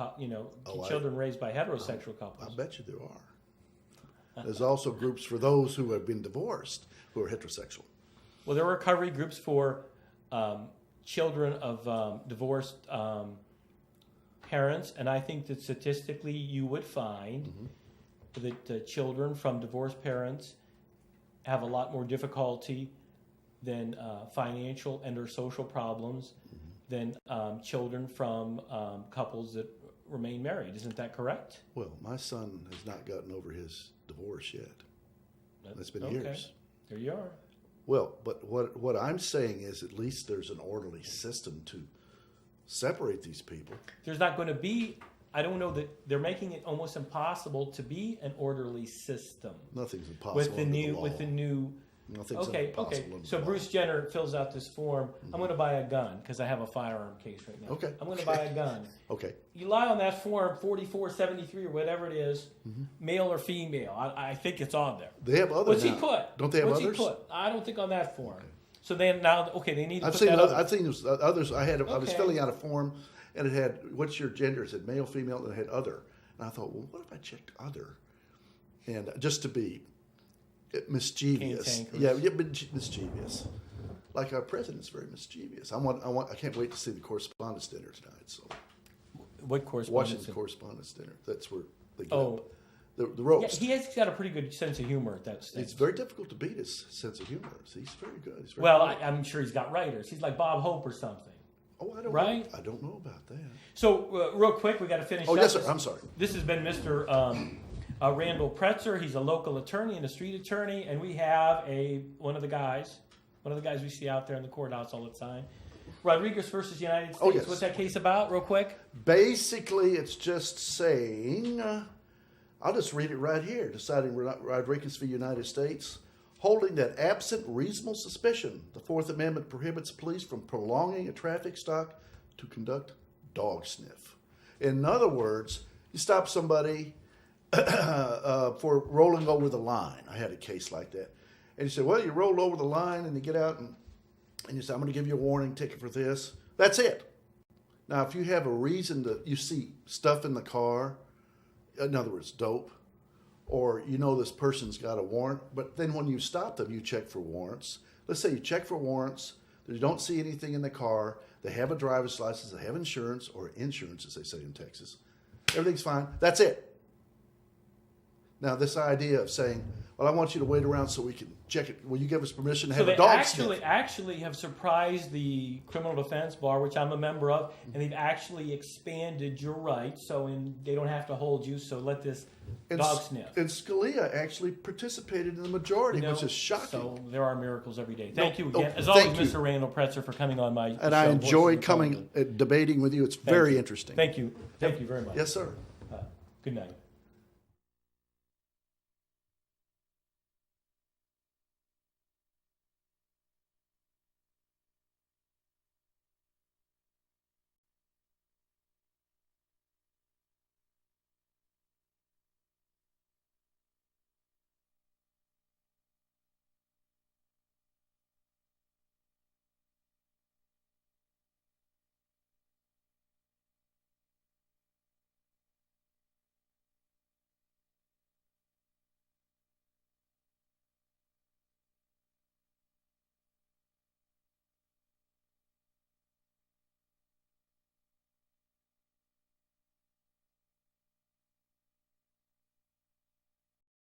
children raised by heterosexual couples. I bet you there are. There's also groups for those who have been divorced who are heterosexual. Well, there are recovery groups for children of divorced parents, and I think that statistically you would find. Mm-hmm. That children from divorced parents have a lot more difficulty than financial and or social problems than children from couples that remain married. Isn't that correct? Well, my son has not gotten over his divorce yet. It's been years. There you are. Well, but what I'm saying is at least there's an orderly system to separate these people. There's not going to be. I don't know that they're making it almost impossible to be an orderly system Nothing's impossible with the under new the law. with the new. Nothing's Okay. impossible under So the Bruce law. Jenner fills out this form. I'm going to buy a gun because I have a firearm case right now. Okay. I'm going to buy a gun. Okay. You lie on that form 4473 or whatever it is, male or female. I think it's on there. They have others What's he now. put? Don't they have What's others? he put? I don't think on that form. Okay. So then now, they need to I've put seen that other, other. I've seen those others. I was Okay. filling out a form, and it had what's your gender? It said male, female, and it had other. And I thought, well, what if I checked other? And just to be mischievous, Cantankerous. mischievous. Like our president's very mischievous. I can't wait to see the correspondence dinner tonight. So What correspondence? Washington correspondence dinner. That's where they get Oh. the Yeah, roast. he has got a pretty good sense of humor at that stage. It's very difficult to beat his sense of humor. He's very good. He's very Well, good. I'm sure he's got writers. He's like Bob Hope or something. Oh, I don't Right? know. I don't know about that. So, real quick, we got to finish. Oh, up. yes, sir. I'm sorry. This has been Mr. Randall Pretzer. He's a local attorney and a street attorney, and we have one of the guys we see out there in the courthouse all the time. Rodriguez versus United States. Oh, yes. What's that case about, real quick? Basically, it's just saying, I'll just read it right here, deciding Rodriguez v. United States, holding that absent reasonable suspicion, the Fourth Amendment prohibits police from prolonging a traffic stop to conduct dog sniff. In other words, you stop somebody for rolling over the line. I had a case like that. And you say, well, you rolled over the line, and you get out and you say, I'm going to give you a warning ticket for this. That's it. Now, if you have a reason you see stuff in the car, in other words, dope, or you know this person's got a warrant, but then when you stop them, you check for warrants. Let's say you check for warrants, you don't see anything in the car, they have a driver's license, they have insurance, or insurance, as they say in Texas. Everything's fine. That's it. Now, this idea of saying, well, I want you to wait around so we can check it. Will you give us permission to have a dog sniff? actually have surprised the criminal defense bar, which I'm a member of, and they've actually expanded your rights, so they don't have to hold you. So let this dog sniff. And Scalia actually participated in the majority, which is shocking. So there are miracles every day. Thank you Oh, again, as always, thank you. Mr. Randall Pretzer, for coming on my And show, I Voices enjoyed of coming, debating with you. It's very interesting. Thank you. Thank you very much. Yes, sir. Good night.